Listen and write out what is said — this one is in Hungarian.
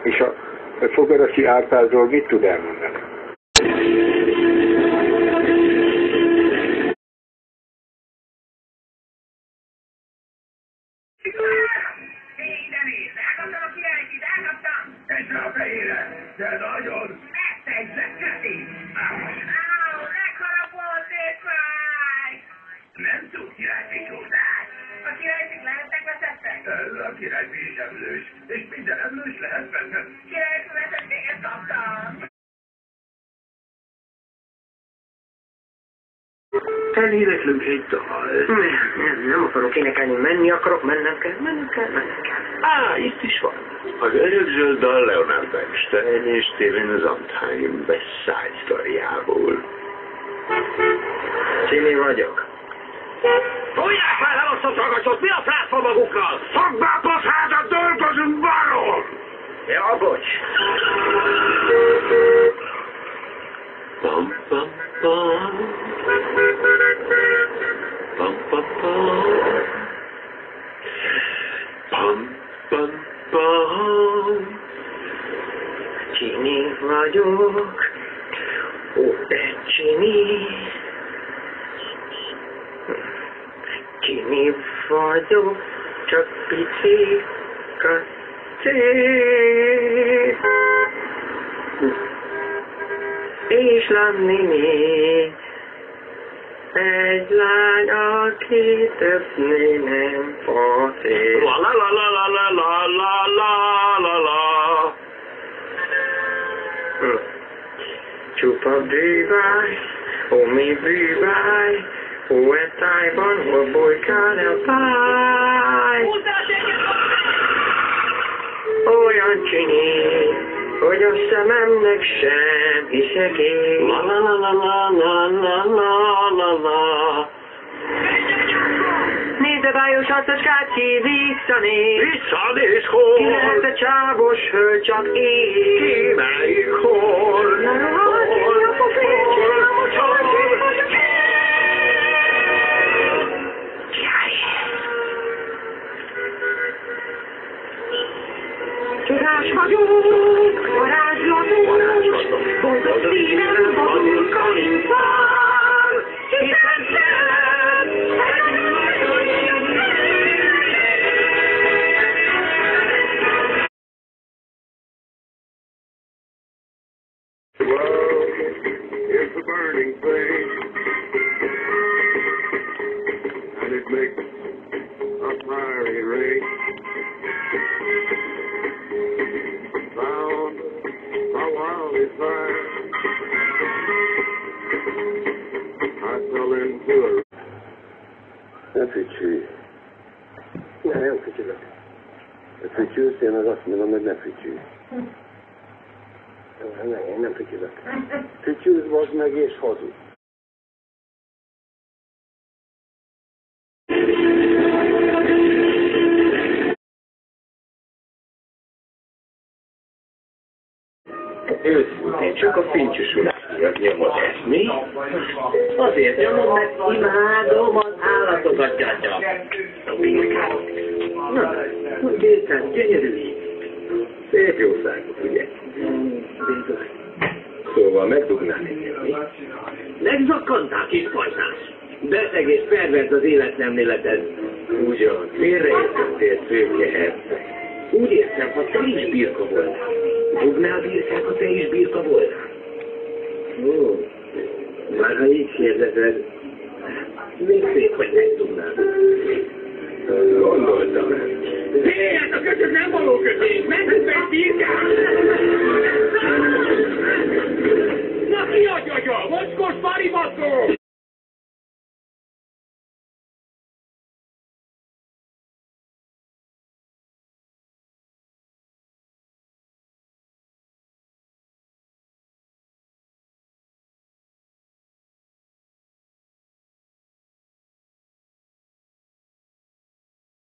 És a Fogarasi Árpádról mit tud elmondani? Ide nézd, elkaptam a királykit, elkaptam! Egyre a fejére, de nagyon! Megszegyzek, köszi! Áó, megharapott, és fáj! Nem tud királyfi csúszás! A királyfik lehetnek veszettek? Ez a királyfi is emlős, és minden emlős lehet veszett. Királyfi veszettséget kaptam! Eléneklünk egy dal. Nem akarok énekelni, menni akarok, mennem kell. Á, itt is van. Az örökzöld dal Leonard Bernstein és Steven Sondheim West Side Storyából. Jimmy vagyok. Tolják már el azt a szagacsot, mi a frász van magukkal? Szagbápos házat dolgozunk, barom! Ja, bocs. Pam, pam, pam. Pam, pam, pam. Pam, pam, pam. Jimmy vagyok. Ó, de Jimmy. Jimmy vagyok, csak pici kacé. És lenni még egy lány, aki többé nem fatér. La la la la la la la la la la la. Csupa bűváj, ó mi bűváj, ó e tájban, hol bolykál el fáj. Olyan csini, hogy a szememnek sem hiszek én. La la la la la la la la la la. Nézd a bájos arcocskát, ki visszanéz. Visszanéz hol? Ki lehet a csábos hölgy, csak én. Ki melyik hol? Csodás vagyok, varázslatos, boldog szívem, vadul kalimpál, hiszen szeret, It's a burning thing, and it makes a fiery ring. Found a wildfire. I fell into a... Ne fütyülj. Nem fütyülök. Ha fütyülsz, én az azt mondom, hogy ne fütyülj. Én nem fütyülök. Fütyülsz, bazd meg és hazudj. Őszintén csak a fincsúsulásiak nyomod ezt, mi? azért nyomom, mert imádom az állatokat, gyatya. A birkát. Na, hogy birkát, gyönyörű. Szép jószágot, ugye? Bizony. Szóval megdugnál engem, mi? Megzakkantál, kis pajtás. Beteg és pervert az életnemléleted. Ugyan, félreértettél szőke herceg. Úgy értem, ha te is birka voltál. Dugnál birkát, ha te is birka voltál? Ó, már ha így kérdezed, még szép, hogy megdugnál. Gondoltam. Hé, hát a köcsög nem való kötés! Megdugd egy birkát!